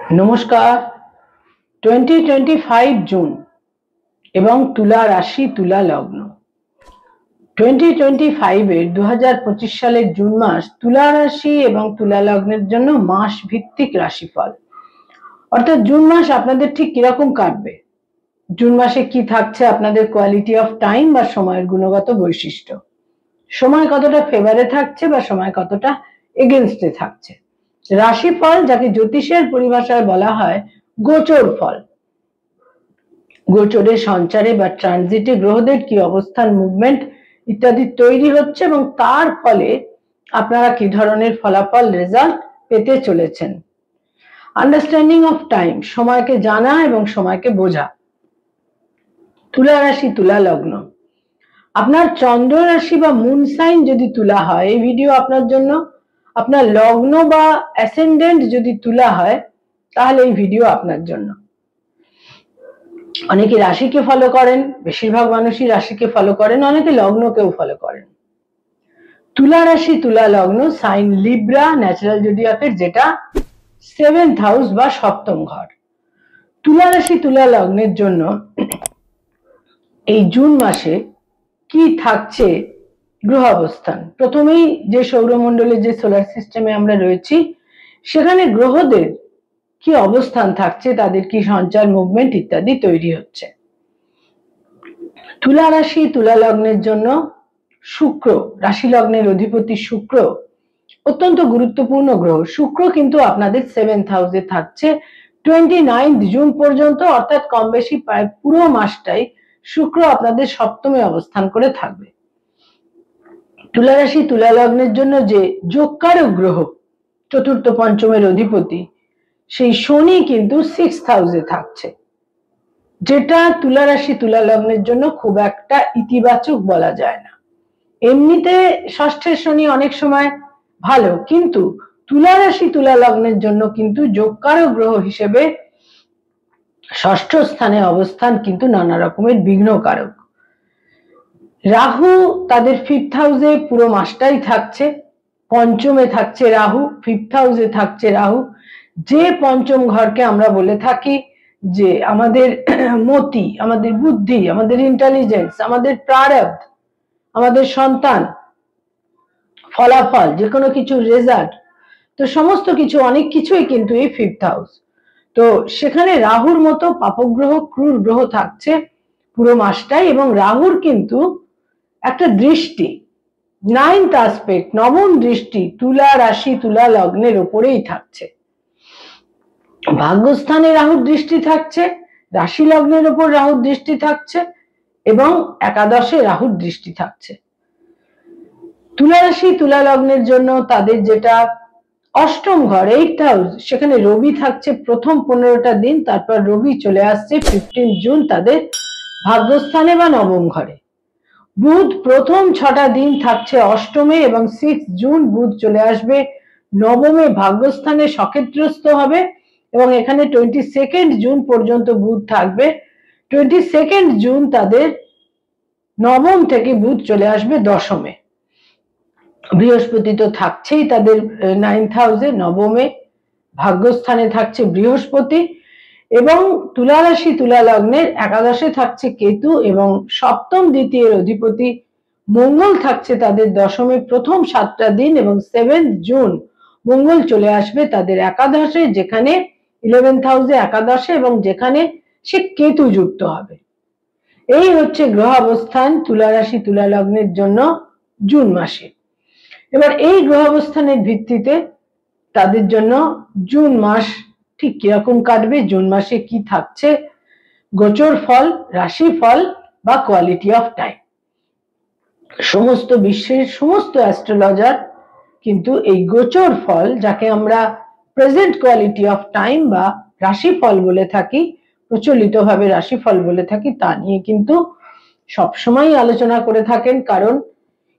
নমস্কার। 2025 জুন এবং তুলা রাশি তুলা লগ্ন। 2025 এর 2025 সালের জুন মাস তুলা রাশি এবং তুলা লগ্নের জন্য মাস ভিত্তিক রাশিফল, অর্থাৎ জুন মাস আপনাদের ঠিক কিরকম কাটবে, জুন মাসে কি থাকছে আপনাদের কোয়ালিটি অফ টাইম বা সময়ের গুণগত বৈশিষ্ট্য, সময় কতটা ফেভারে থাকছে বা সময় কতটা এগেনস্টে থাকছে। রাশিফল, যাকে জ্যোতিষের পরিভাষায় বলা হয় গোচর ফল, গোচরে সঞ্চারে বা ট্রানজিটে গ্রহদের কি অবস্থান, মুভমেন্ট ইত্যাদি তৈরি হচ্ছে এবং তার ফলে আপনারা কি ধরনের ফলাফল, রেজাল্ট পেতে চলেছেন। আন্ডারস্ট্যান্ডিং অফ টাইম, সময়কে জানা এবং সময়কে বোঝা। তুলা রাশি তুলা লগ্ন, আপনার চন্দ্র রাশি বা মুন সাইন যদি তুলা হয় এই ভিডিও আপনার জন্য, আপনার লগ্ন বা অ্যাসেন্ডেন্ট যদি তুলা হয় তাহলে এই ভিডিও আপনার জন্য। অনেকে রাশিকে ফলো করেন, বেশিরভাগ মানুষই রাশিকে ফলো করেন, অনেকে লগ্নকেও ফলো করেন। তুলা রাশি তুলা লগ্ন, সাইন লিব্রা, ন্যাচারাল জোডিয়াকের যেটা 7th হাউস বা সপ্তম ঘর। তুলা রাশি তুলা লগ্নের জন্য এই জুন মাসে কি থাকছে গ্রহ অবস্থান। প্রথমেই যে সৌরমণ্ডলে, যে সোলার সিস্টেমে আমরা রয়েছি সেখানে গ্রহদের কি অবস্থান থাকছে, তাদের কি সঞ্চার, মুভমেন্ট ইত্যাদি তৈরি হচ্ছে। তুলা রাশি তুলা লগ্নের জন্য শুক্র, রাশি লগ্নের অধিপতি শুক্র অত্যন্ত গুরুত্বপূর্ণ গ্রহ। শুক্র কিন্তু আপনাদের 7th হাউসে থাকছে 29 জুন পর্যন্ত, অর্থাৎ কম বেশি প্রায় পুরো মাসটাই শুক্র আপনাদের সপ্তমে অবস্থান করে থাকবে। তুলা রাশি তুলা লগ্নের জন্য যে যোগকারক গ্রহ, চতুর্থ পঞ্চমের অধিপতি, সেই শনি কিন্তু 6th হাউসে থাকছে, যেটা তুলা রাশি তুলা লগ্নের জন্য খুব একটা ইতিবাচক বলা যায় না। এমনিতে ষষ্ঠের শনি অনেক সময় ভালো, কিন্তু তুলা রাশি তুলা লগ্নের জন্য কিন্তু যোগকারক গ্রহ হিসেবে ষষ্ঠ স্থানে অবস্থান কিন্তু নানা রকমের বিঘ্নকারক। রাহু তাদের 5th হাউসে পুরো মাসটাই থাকছে, পঞ্চমে থাকছে রাহু, 5th হাউসে থাকছে রাহু, যে পঞ্চম ঘরকে আমরা বলে থাকি যে আমাদের মতি, আমাদের বুদ্ধি, আমাদের ইন্টেলিজেন্স, আমাদের প্রারব্ধ, আমাদের সন্তান, ফলাফল, যে কোনো কিছু রেজাল্ট, তো সমস্ত কিছু, অনেক কিছুই কিন্তু এই 5th হাউস। তো সেখানে রাহুর মতো পাপগ্রহ, ক্রূর গ্রহ থাকছে পুরো মাসটাই, এবং রাহুর কিন্তু একটা দৃষ্টি, 9th অ্যাসপেক্ট, নবম দৃষ্টি তুলা রাশি তুলা লগ্নের উপরেই থাকছে। ভাগ্যস্থানে রাহুর দৃষ্টি থাকছে, রাশি লগ্নের উপর রাহুর দৃষ্টি থাকছে এবং একাদশে রাহুর দৃষ্টি থাকছে। তুলা রাশি তুলা লগ্নের জন্য তাদের যেটা অষ্টম ঘর, 8th হাউস, সেখানে রবি থাকছে প্রথম 15টা দিন, তারপর রবি চলে আসছে 15 জুন তাদের ভাগ্যস্থানে বা নবম ঘরে। বুধ প্রথম 6টা দিন থাকছে অষ্টমে এবং 6 জুন বুধ চলে আসবে নবমে, ভাগ্যস্থানে সক্ষেত্রস্থ হবে এবং এখানে 22 জুন পর্যন্ত বুধ থাকবে। 22 জুন তাদের নবম থেকে বুধ চলে আসবে দশমে। বৃহস্পতি তো থাকছেই তাদের 9th হাউসে, নবমে ভাগ্যস্থানে থাকছে বৃহস্পতি, এবং তুলা রাশি তুলা লগ্নের একাদশে থাকছে কেতু এবং সপ্তম দ্বিতীয় অধিপতি মঙ্গল থাকছে তাদের দশমে প্রথম 7টা দিন, এবং 7 জুন মঙ্গল চলে আসবে তাদের একাদশে, যেখানে 11th হাউসে একাদশে, এবং যেখানে সে কেতু যুক্ত হবে। এই হচ্ছে গ্রহ অবস্থান তুলা রাশি তুলা লগ্নের জন্য জুন মাসে। এবার এই গ্রহ অবস্থানের ভিত্তিতে তাদের জন্য জুন মাস ঠিক কিরকম কাটবে, জুন মাসে কি থাকছে গোচর ফল, রাশি ফল বা কোয়ালিটি অফ টাইম। সমস্ত বিশ্বের সমস্ত অ্যাস্ট্রোলজার কিন্তু এই গোচর ফল, যাকে আমরা প্রেজেন্ট কোয়ালিটি অফ টাইম বা রাশি ফল বলে থাকি, প্রচলিতভাবে রাশি ফল বলে থাকি, তা নিয়ে কিন্তু সবসময় আলোচনা করে থাকেন, কারণ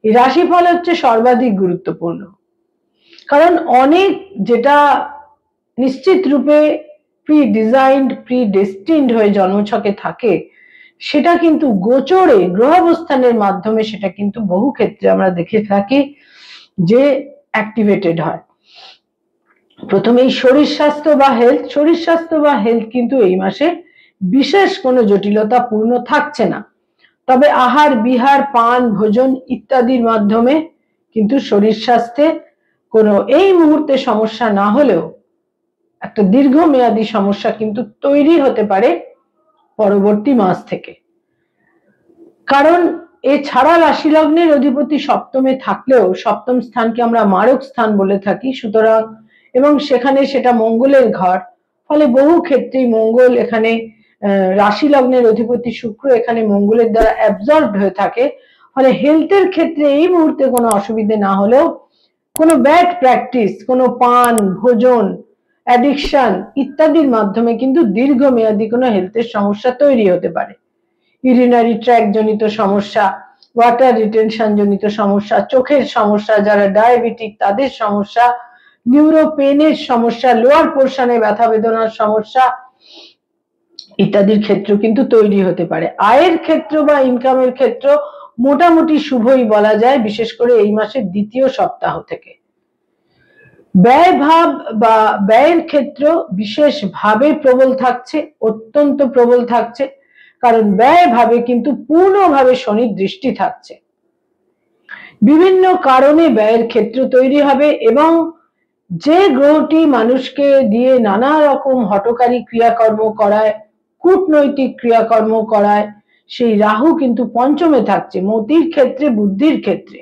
এই রাশিফল হচ্ছে সর্বাধিক গুরুত্বপূর্ণ। কারণ অনেক যেটা নিশ্চিত রূপে প্রি ডিজাইন্ড, প্রি ডেস্টিনড হয়ে জন্মছকে থাকে, সেটা কিন্তু গোচরে গ্রহ অবস্থানের মাধ্যমে সেটা কিন্তু বহু ক্ষেত্রে আমরা দেখে থাকি যে অ্যাক্টিভেটেড হয়। প্রথমেই শরীর স্বাস্থ্য বা হেলথ। শরীর স্বাস্থ্য বা হেলথ কিন্তু এই মাসে বিশেষ কোনো জটিলতা পূর্ণ থাকছে না, তবে আহার বিহার পান ভোজন ইত্যাদির মাধ্যমে কিন্তু শরীর স্বাস্থ্যে কোনো এই মুহূর্তে সমস্যা না হলেও একটা দীর্ঘমেয়াদী সমস্যা কিন্তু তৈরি হতে পারে পরবর্তী মাস থেকে। কারণ এছাড়া রাশি লগ্নের অধিপতি সপ্তমে থাকলেও সপ্তম স্থানকে আমরা মারক স্থান বলে থাকি, সুতরাং এবং সেখানে সেটা মঙ্গলের ঘর, ফলে বহু ক্ষেত্রেই মঙ্গল এখানে রাশি লগ্নের অধিপতি শুক্র এখানে মঙ্গলের দ্বারা অ্যাবজর্বড হয়ে থাকে, ফলে হেলথের ক্ষেত্রে এই মুহূর্তে কোনো অসুবিধে না হলেও কোনো ব্যাড প্র্যাকটিস, কোনো পান ভোজন অ্যাডিকশন ইত্যাদির মাধ্যমে কিন্তু দীর্ঘমেয়াদী কোনো হেলথের সমস্যা তৈরি হতে পারে। ইউরিনারি ট্র্যাক্ট জনিত সমস্যা, ওয়াটার রিটেনশন জনিত সমস্যা, চোখের সমস্যা, যারা ডায়াবেটিক তাদের সমস্যা, নিউরোপেনের সমস্যা, লোয়ার পোর্শনে ব্যথা বেদনার সমস্যা ইত্যাদির ক্ষেত্র কিন্তু তৈরি হতে পারে। আয়ের ক্ষেত্র বা ইনকামের ক্ষেত্র মোটামুটি শুভই বলা যায়, বিশেষ করে এই মাসের দ্বিতীয় সপ্তাহ থেকে। ব্যয় ভাব বা ব্যয়ের ক্ষেত্র বিশেষভাবে প্রবল থাকছে, অত্যন্ত প্রবল থাকছে, কারণ ব্যয় ভাবে কিন্তু পূর্ণভাবে শনির দৃষ্টি থাকছে। বিভিন্ন কারণে ব্যয়ের ক্ষেত্র তৈরি হবে এবং যে গ্রহটি মানুষকে দিয়ে নানা রকম হঠকারী ক্রিয়াকর্ম করায়, কূটনৈতিক ক্রিয়াকর্ম করায়, সেই রাহু কিন্তু পঞ্চমে থাকছে মতির ক্ষেত্রে বুদ্ধির ক্ষেত্রে।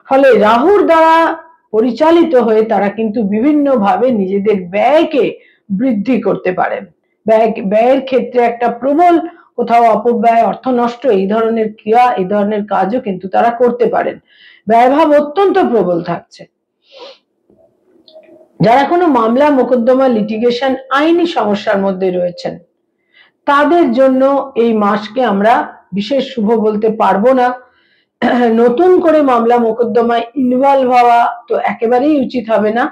ফলে রাহুর দ্বারা পরিচালিত হয়ে তারা কিন্তু বিভিন্ন ভাবে নিজেদের ব্যয়কে বৃদ্ধি করতে পারেন। ব্যয়ের ক্ষেত্রে একটা প্রবল কোথাও অপব্যয়, অর্থ নষ্ট, এই ধরনের ক্রিয়া, এই ধরনের কাজও কিন্তু তারা করতে পারেন। ব্যয়ভাব অত্যন্ত প্রবল থাকছে। যারা কোনো মামলা মোকদ্দমা লিটিগেশন আইনি সমস্যার মধ্যে রয়েছেন তাদের জন্য এই মাসকে আমরা বিশেষ শুভ বলতে পারবো না। নতুন করে মামলা মোকদ্দমায় ইনভলভ হওয়া তো একেবারেই উচিত হবে না,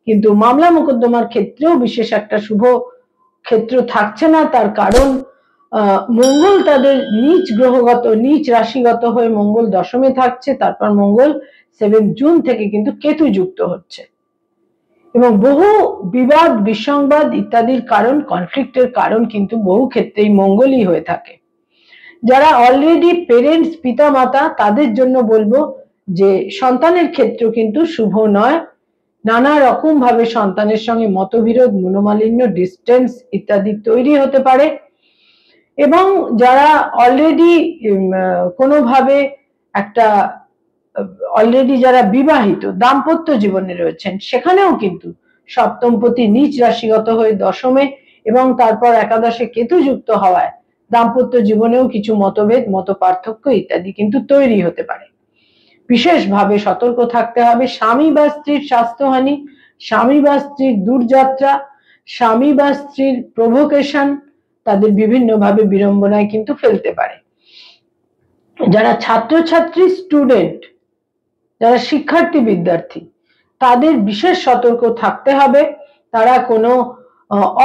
কিন্তু মামলা মোকদ্দমার ক্ষেত্রেও বিশেষ একটা শুভ ক্ষেত্র থাকছে না। তার কারণ মঙ্গল তাদের নিচ গ্রহগত, নিচ রাশিগত হয়ে মঙ্গল দশমে থাকছে, তারপর মঙ্গল 7 জুন থেকে কিন্তু কেতু যুক্ত হচ্ছে এবং বহু বিবাদ বিসংবাদ ইত্যাদির কারণ, কনফ্লিক্টের কারণ কিন্তু বহু ক্ষেত্রেই মঙ্গলই হয়ে থাকে। যারা অলরেডি পেরেন্টস, পিতা মাতা, তাদের জন্য বলবো যে সন্তানের ক্ষেত্র কিন্তু শুভ নয়। নানা রকম ভাবে সন্তানের সঙ্গে মতবিরোধ, মনোমালিন্য, ডিস্টেন্স ইত্যাদি তৈরি হতে পারে। এবং যারা অলরেডি কোনোভাবে একটা অলরেডি যারা বিবাহিত দাম্পত্য জীবনে রয়েছেন সেখানেও কিন্তু সপ্তমপতি নিচ রাশিগত হয়ে দশমে এবং তারপর একাদশে কেতু যুক্ত হওয়ায় দাম্পত্য জীবনেও কিছু মতভেদ, মত পার্থক্য ইত্যাদি কিন্তু তৈরি হতে পারে। বিশেষভাবে সতর্ক থাকতে হবে। স্বামী বা স্ত্রীর স্বাস্থ্যহানি, স্বামী বা স্ত্রীর দূরযাত্রা, স্বামী বা স্ত্রীর প্রভোকেশন তাদের বিভিন্নভাবে বিড়ম্বনায় কিন্তু ফেলতে পারে। যারা ছাত্রছাত্রী, স্টুডেন্ট, যারা শিক্ষার্থী বিদ্যার্থী, তাদের বিশেষ সতর্ক থাকতে হবে। তারা কোনো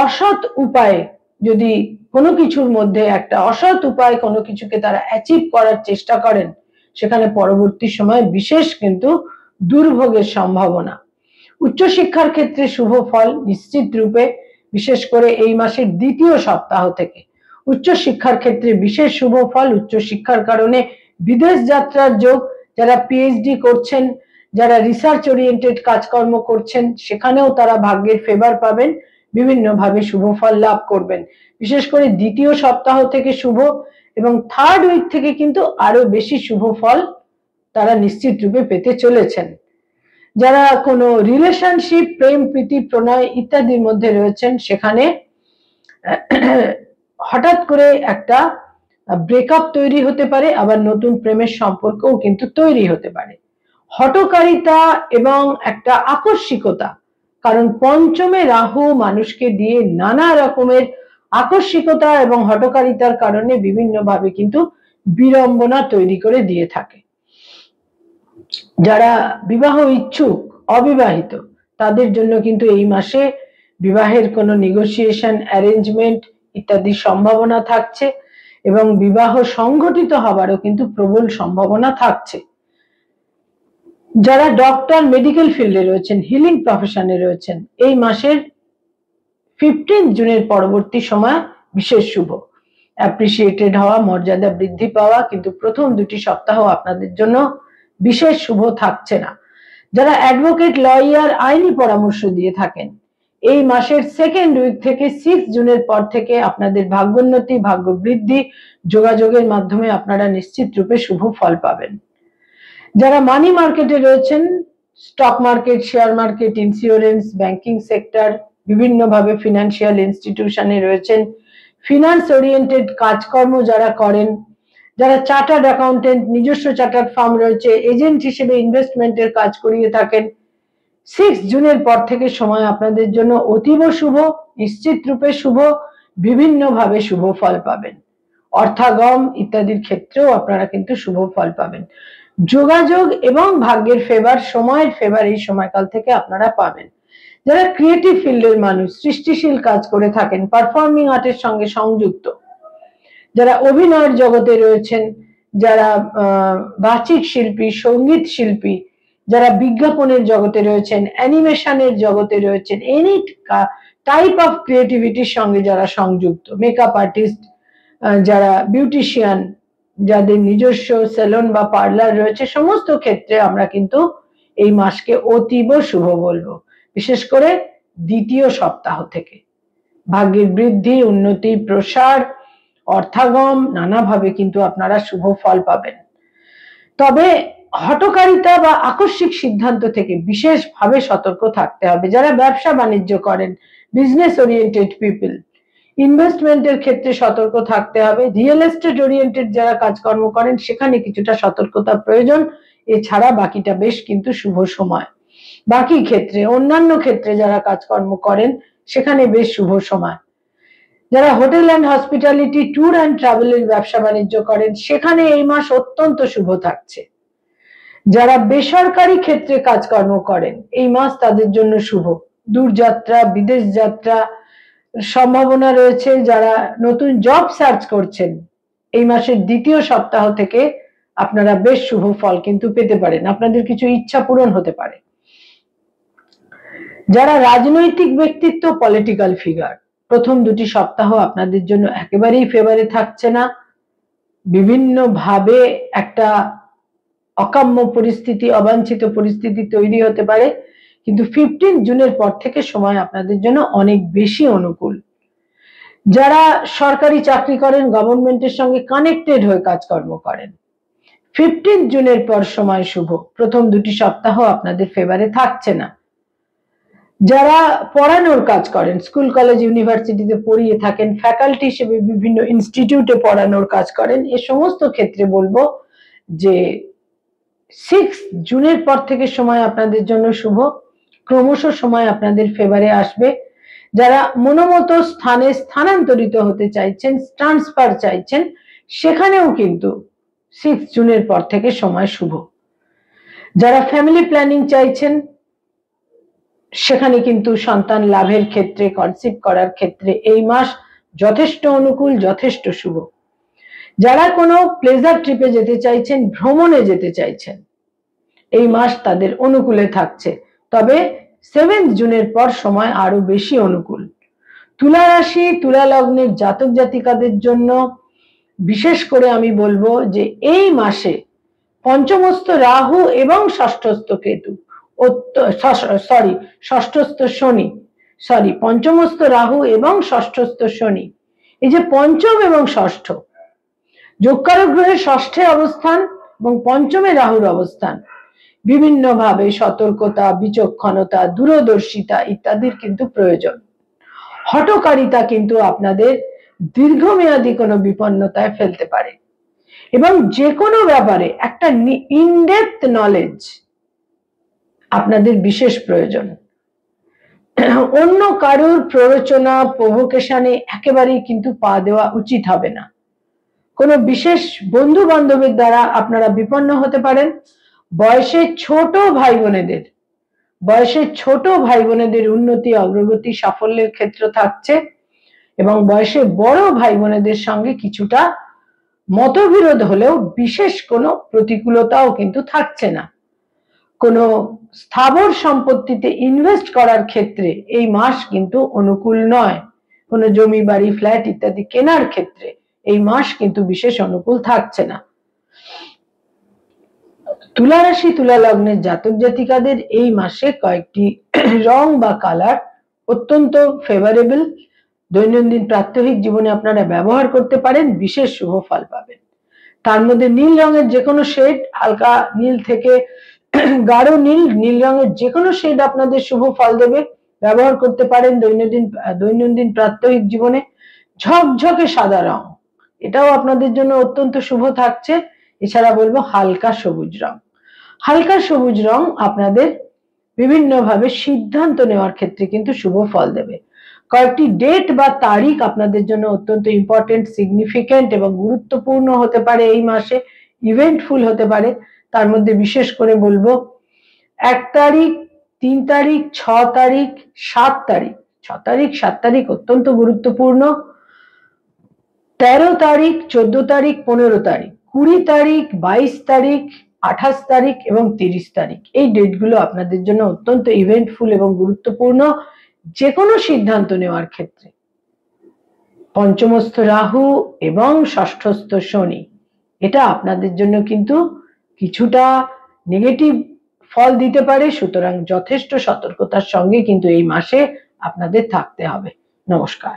অসৎ উপায়ে যদি কোনো কিছুর মধ্যে একটা অসৎ উপায় কোনো কিছুকে তারা অ্যাচিভ করার চেষ্টা করেন, সেখানে পরবর্তী সময়ে বিশেষ কিন্তু দুর্ভোগের সম্ভাবনা। উচ্চশিক্ষার ক্ষেত্রে শুভ ফল নিশ্চিত রূপে, বিশেষ করে এই মাসের দ্বিতীয় সপ্তাহ থেকে উচ্চশিক্ষার ক্ষেত্রে বিশেষ শুভ ফল। উচ্চশিক্ষার কারণে বিদেশ যাত্রার যোগ, যারা পিএইচডি করছেন, যারা রিসার্চ ওরিয়েন্টেড কাজকর্ম করছেন, সেখানেও তারা ভাগ্যের ফেভার পাবেন, বিভিন্নভাবে শুভ ফল লাভ করবেন। বিশেষ করে দ্বিতীয় সপ্তাহ থেকে শুভ এবং থার্ড উইক থেকে কিন্তু আরো বেশি শুভ ফল তারা নিশ্চিত রূপে পেতে চলেছেন। যারা কোনো রিলেশনশিপ, প্রেম প্রীতি প্রণয় ইত্যাদির মধ্যে রয়েছেন, সেখানে হঠাৎ করে একটা ব্রেকআপ তৈরি হতে পারে, আবার নতুন প্রেমের সম্পর্কও কিন্তু তৈরি হতে পারে। হঠকারিতা এবং একটা আকস্মিকতা, কারণ পঞ্চমে রাহু মানুষকে দিয়ে নানা রকমের আকস্মিকতা এবং হঠকারিতার কারণে বিভিন্নভাবে কিন্তু বিড়ম্বনা তৈরি করে দিয়ে থাকে। যারা বিবাহ ইচ্ছুক, অবিবাহিত, তাদের জন্য কিন্তু এই মাসে বিবাহের কোনো নেগোসিয়েশন, অ্যারেঞ্জমেন্ট ইত্যাদি সম্ভাবনা থাকছে এবং বিবাহ সংঘটিত হবারও কিন্তু প্রবল সম্ভাবনা থাকছে। যারা ডক্টর মেডিকেল ফিল্ডে রয়েছেন, হিলিং প্রফেশনে রয়েছেন, এই মাসের 15 জুনের পরবর্তী সময় বিশেষ শুভ। অ্যাপ্রিসিয়েটেড হওয়া, মর্যাদা বৃদ্ধি পাওয়া, কিন্তু প্রথম 2টি সপ্তাহ আপনাদের জন্য বিশেষ শুভ থাকছে না। যারা অ্যাডভোকেট, লয়ার, আইনি পরামর্শ দিয়ে থাকেন, এই মাসের 2nd উইক থেকে 6 জুনের পর থেকে আপনাদের ভাগ্যোন্নতি, ভাগ্য বৃদ্ধি, যোগাযোগের মাধ্যমে আপনারা নিশ্চিত রূপে শুভ ফল পাবেন। যারা মানি মার্কেটে রয়েছেন, stock market, share market, insurance, banking sector, বিভিন্নভাবে ফিনান্সিয়াল ইনস্টিটিউশনে রয়েছেন, ফিনান্স ওরিয়েন্টেড কাজকর্ম যারা করেন, যারা চার্টার্ড অ্যাকাউন্টেন্ট, নিজস্ব চার্টার্ড ফার্ম রয়েছে, এজেন্ট হিসেবে ইনভেস্টমেন্টের কাজ করিয়ে থাকেন, 6 জুনের পর থেকে সময় আপনাদের জন্য অতীব শুভ, নিশ্চিত রূপে শুভ, বিভিন্নভাবে শুভ ফল পাবেন। অর্থাগম ইত্যাদির ক্ষেত্রেও আপনারা কিন্তু শুভ ফল পাবেন। যোগাযোগ এবং ভাগ্যের ফেভার, সময়ের ফেভার এই সময়কাল থেকে আপনারা পাবেন। যারা ক্রিয়েটিভ ফিল্ডের মানুষ, সৃষ্টিশীল কাজ করে থাকেন, পারফর্মিং আর্টের সঙ্গে সংযুক্ত, যারা অভিনয়ের জগতে রয়েছেন, যারা বাচিক শিল্পী, সঙ্গীত শিল্পী, যারা বিজ্ঞাপনের জগতে রয়েছেন, অ্যানিমেশনের জগতে রয়েছেন, এনি টাইপ অফ ক্রিয়েটিভিটির সঙ্গে যারা সংযুক্ত, মেকআপ আর্টিস্ট, যারা বিউটিশিয়ান, যাদের নিজস্ব সেলুন বা পার্লার রয়েছে, সমস্ত ক্ষেত্রে আমরা কিন্তু এই মাসকে অতীব শুভ বলবো। বিশেষ করে 2য় সপ্তাহ থেকে ভাগ্যের বৃদ্ধি, উন্নতি, প্রসার, অর্থাগম নানাভাবে কিন্তু আপনারা শুভ ফল পাবেন। তবে হঠকারিতা বা আকস্মিক সিদ্ধান্ত থেকে বিশেষভাবে সতর্ক থাকতে হবে। যারা ব্যবসা বাণিজ্য করেন, বিজনেস ওরিয়েন্টেড পিপল, ইনভেস্টমেন্টের ক্ষেত্রে সতর্ক থাকতে হবে। রিয়েল এস্টেট ওরিয়েন্টেড যারা কাজকর্ম করেন, সেখানে কিছুটা সতর্কতা প্রয়োজন। এছাড়া বাকিটা বেশ কিন্তু শুভ সময়। বাকি ক্ষেত্রে, অন্যান্য ক্ষেত্রে যারা কাজকর্ম করেন, সেখানে বেশ শুভ সময়। যারা hotel and hospitality, tour and ট্রাভেলের ব্যবসা বাণিজ্য করেন, সেখানে এই মাস অত্যন্ত শুভ থাকছে। যারা বেসরকারি ক্ষেত্রে কাজকর্ম করেন, এই মাস তাদের জন্য শুভ। দূরযাত্রা, বিদেশ যাত্রা সম্ভাবনা রয়েছে। যারা নতুন জব সার্চ করছেন, এই মাসের 2য় সপ্তাহ থেকে আপনারা বেশ শুভ ফল কিন্তু পেতে পারেন, আপনাদের কিছু ইচ্ছা পূরণ হতে পারে। যারা রাজনৈতিক ব্যক্তিত্ব, পলিটিক্যাল ফিগার, প্রথম 2টি সপ্তাহ আপনাদের জন্য একেবারেই ফেভারে থাকছে না। বিভিন্নভাবে একটা অকাম্য পরিস্থিতি, অবাঞ্ছিত পরিস্থিতি তৈরি হতে পারে, কিন্তু 15 জুনের পর থেকে সময় আপনাদের জন্য অনেক বেশি অনুকূল। যারা সরকারি চাকরি করেন, গভর্নমেন্টের সঙ্গে কানেক্টেড হয়ে কাজকর্ম করেন, 15 জুনের পর সময় শুভ। প্রথম 2টি সপ্তাহ আপনাদের ফেভারে থাকছে না। যারা পড়ানোর কাজ করেন, স্কুল, কলেজ, ইউনিভার্সিটিতে পড়িয়ে থাকেন, ফ্যাকাল্টি হিসেবে বিভিন্ন ইনস্টিটিউটে পড়ানোর কাজ করেন, এ সমস্ত ক্ষেত্রে বলবো যে 6 জুনের পর থেকে সময় আপনাদের জন্য শুভ, ক্রমশ সময় আপনাদের ফেভারে আসবে। যারা মনোমতো স্থানে স্থানান্তরিত হতে চাইছেন, ট্রান্সফার চাইছেন, সেখানেও কিন্তু 6 জুনের পর থেকে সময় শুভ। যারা ফ্যামিলি প্ল্যানিং চাইছেন, সেখানে কিন্তু সন্তান লাভের ক্ষেত্রে, কনসিভ করার ক্ষেত্রে এই মাস যথেষ্ট অনুকূল, যথেষ্ট শুভ। যারা কোনো প্লেজার ট্রিপে যেতে চাইছেন, ভ্রমণে যেতে চাইছেন, এই মাস তাদের অনুকূলে থাকছে। তবে 7 জুনের পর সময় আরো বেশি অনুকূল। তুলা রাশি, তুলা লগ্নের জাতক জাতিকাদের জন্য বিশেষ করে আমি বলবো যে এই মাসে পঞ্চমস্থ রাহু এবং ষষ্ঠস্থ কেতু, ষষ্ঠস্থ শনি, পঞ্চমস্থ রাহু এবং ষষ্ঠস্থ শনি, এই যে পঞ্চম এবং ষষ্ঠ, যোগকারক গ্রহের ষষ্ঠে অবস্থান এবং পঞ্চমে রাহুর অবস্থান, বিভিন্নভাবে সতর্কতা, বিচক্ষণতা, দূরদর্শিতা ইত্যাদির কিন্তু প্রয়োজন। হঠকারিতা কিন্তু আপনাদের দীর্ঘমেয়াদী কোনো বিপন্নতায় ফেলতে পারে, এবং যে কোনো ব্যাপারে একটা ইনডেপথ নলেজ আপনাদের বিশেষ প্রয়োজন। অন্য কারোর প্ররোচনা, প্রভোকেশনে একেবারেই কিন্তু পা দেওয়া উচিত হবে না। কোনো বিশেষ বন্ধু বান্ধবের দ্বারা আপনারা বিপন্ন হতে পারেন। বয়সে ছোট ভাই বোনেদের উন্নতি, অগ্রগতি, সাফল্যের ক্ষেত্র থাকছে, এবং বয়সে বড় ভাই বোনেদের সঙ্গে কিছুটা মতবিরোধ হলেও বিশেষ কোনো প্রতিকূলতাও কিন্তু থাকছে না। কোনো স্থাবর সম্পত্তিতে ইনভেস্ট করার ক্ষেত্রে এই মাস কিন্তু অনুকূল নয়। কোনো জমি বাড়ি ফ্ল্যাট ইত্যাদি কেনার ক্ষেত্রে এই মাস কিন্তু বিশেষ অনুকূল থাকছে না। তুলা রাশি তুলা লগ্নের জাতক জাতিকাদের এই মাসে কয়েকটি রং বা কালার অত্যন্ত ফেভারেবল, দৈনন্দিন প্রাত্যহিক জীবনে আপনারা ব্যবহার করতে পারেন, বিশেষ শুভ ফল পাবেন। তার মধ্যে নীল রঙের যে কোনো শেড, হালকা নীল থেকে গাঢ় নীল, নীল রঙের যে কোনো শেড আপনাদের শুভ ফল দেবে, ব্যবহার করতে পারেন দৈনন্দিন প্রাত্যহিক জীবনে। ঝকঝকে সাদা রং, এটাও আপনাদের জন্য অত্যন্ত শুভ থাকছে। এছাড়া বলবো হালকা সবুজ রং। হালকা সবুজ রং আপনাদের বিভিন্নভাবে সিদ্ধান্ত নেওয়ার ক্ষেত্রে কিন্তু শুভ ফল দেবে। কয়েকটি ডেট বা তারিখ আপনাদের জন্য অত্যন্ত ইম্পর্টেন্ট, সিগনিফিকেন্ট এবং গুরুত্বপূর্ণ হতে পারে এই মাসে, ইভেন্টফুল হতে পারে। তার মধ্যে বিশেষ করে বলবো 1 তারিখ, 3 তারিখ, 6 তারিখ, 7 তারিখ। 6 তারিখ 7 তারিখ অত্যন্ত গুরুত্বপূর্ণ। 13 তারিখ, 14 তারিখ, 15 তারিখ, 20 তারিখ, 22 তারিখ, 28 তারিখ এবং 30 তারিখ, এই ডেটগুলো আপনাদের জন্য অত্যন্ত ইভেন্টফুল এবং গুরুত্বপূর্ণ যে কোনো সিদ্ধান্ত নেওয়ার ক্ষেত্রে। পঞ্চমস্থ রাহু এবং ষষ্ঠস্থ শনি, এটা আপনাদের জন্য কিন্তু কিছুটা নেগেটিভ ফল দিতে পারে, সুতরাং যথেষ্ট সতর্কতার সঙ্গে কিন্তু এই মাসে আপনাদের থাকতে হবে। নমস্কার।